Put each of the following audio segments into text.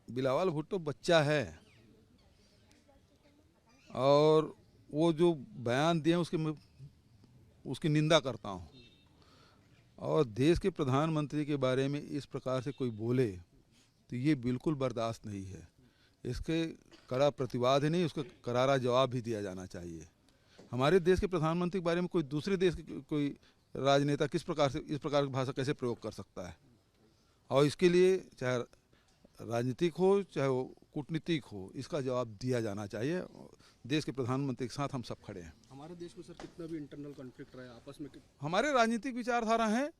बिलावल भुट्टो बच्चा है और वो जो बयान दिए उसके मैं उसकी निंदा करता हूँ। और देश के प्रधानमंत्री के बारे में इस प्रकार से कोई बोले तो ये बिल्कुल बर्दाश्त नहीं है। इसके कड़ा प्रतिवाद ही नहीं, उसका करारा जवाब भी दिया जाना चाहिए। हमारे देश के प्रधानमंत्री के बारे में कोई दूसरे देश के कोई राजनेता किस प्रकार से इस प्रकार की भाषा कैसे प्रयोग कर सकता है? और इसके लिए चाहे राजनीतिक हो चाहे वो कूटनीतिक हो, इसका जवाब दिया जाना चाहिए। देश के प्रधानमंत्री के साथ हम सब खड़े हैं। हमारे देश में सर कितना भी इंटरनल कॉन्फ्लिक्ट रहा है आपस में, हमारे राजनीतिक विचारधारा हैं,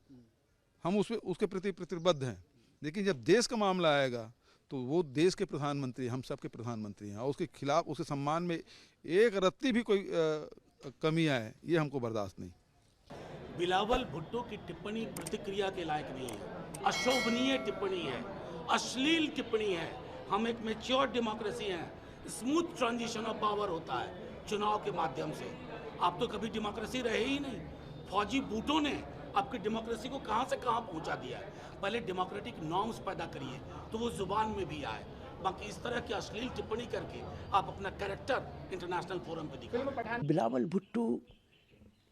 हम उसके प्रति प्रतिबद्ध हैं, लेकिन जब देश का मामला आएगा तो वो देश के प्रधानमंत्री, हम सब के प्रधानमंत्री हैं, और उसके खिलाफ उसके सम्मान में एक रत्ती भी कोई कमी आए ये हमको बर्दाश्त नहीं। बिलावल भुट्टो की टिप्पणी प्रतिक्रिया के लायक नहीं है, अशोभनीय टिप्पणी है, अश्लील टिप्पणी है। हम एक मैच्योर डेमोक्रेसी हैं, स्मूथ ट्रांजिशन ऑफ पावर होता है चुनाव के माध्यम से। आप तो कभी डेमोक्रेसी रहे ही नहीं। फौजी बूटों ने आपकी डेमोक्रेसी को कहां से कहां पहुंचा दिया है। पहले डेमोक्रेटिक नॉर्म्स पैदा करिए तो वो जुबान में भी आए। बाकी इस तरह की अश्लील टिप्पणी करके आप अपना कैरेक्टर इंटरनेशनल फोरम पे दिखाएं। बिलावल भुट्टो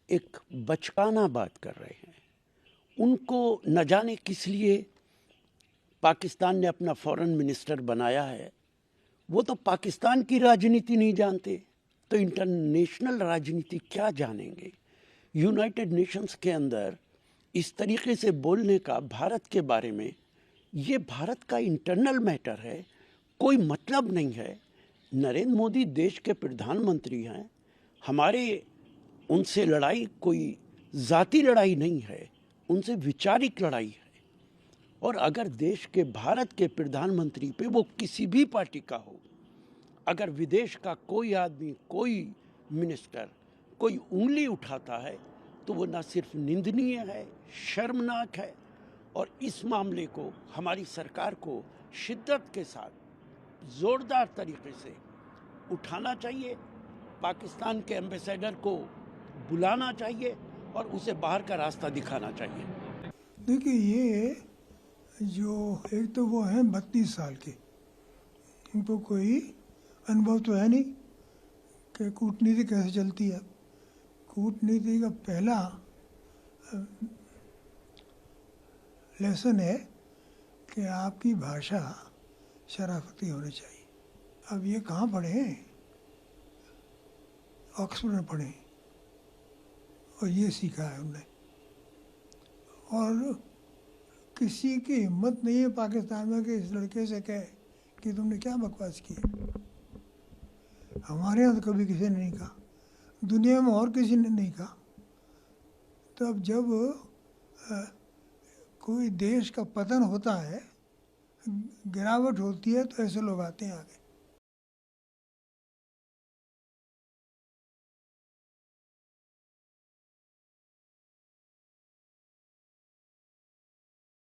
एक बचकाना बात कर रहे हैं। उनको न जाने किस लिए पाकिस्तान ने अपना फॉरेन मिनिस्टर बनाया है। वो तो पाकिस्तान की राजनीति नहीं जानते तो इंटरनेशनल राजनीति क्या जानेंगे। यूनाइटेड नेशंस के अंदर इस तरीके से बोलने का भारत के बारे में, ये भारत का इंटरनल मैटर है, कोई मतलब नहीं है। नरेंद्र मोदी देश के प्रधानमंत्री हैं। हमारे उनसे लड़ाई कोई ज़ाती लड़ाई नहीं है, उनसे विचारिक लड़ाई है। और अगर देश के भारत के प्रधानमंत्री पे, वो किसी भी पार्टी का हो, अगर विदेश का कोई आदमी, कोई मिनिस्टर कोई उंगली उठाता है तो वो न सिर्फ निंदनीय है, शर्मनाक है। और इस मामले को हमारी सरकार को शिद्दत के साथ ज़ोरदार तरीके से उठाना चाहिए। पाकिस्तान के एम्बेसडर को बुलाना चाहिए और उसे बाहर का रास्ता दिखाना चाहिए। देखिए, ये जो एक तो वो हैं 32 साल के, इनको कोई अनुभव तो है नहीं कि कूटनीति कैसे चलती है। कूटनीति का पहला लेसन है कि आपकी भाषा शराफती होनी चाहिए। अब ये कहाँ पढ़े हैं? ऑक्सफोर्ड में पढ़े और ये सीखा है उन्होंने। और किसी की हिम्मत नहीं है पाकिस्तान में कि इस लड़के से कहे कि तुमने क्या बकवास की। हमारे यहाँ तो कभी किसी ने नहीं कहा, दुनिया में और किसी ने नहीं कहा। तो अब जब कोई देश का पतन होता है, गिरावट होती है, तो ऐसे लोग आते हैं आगे।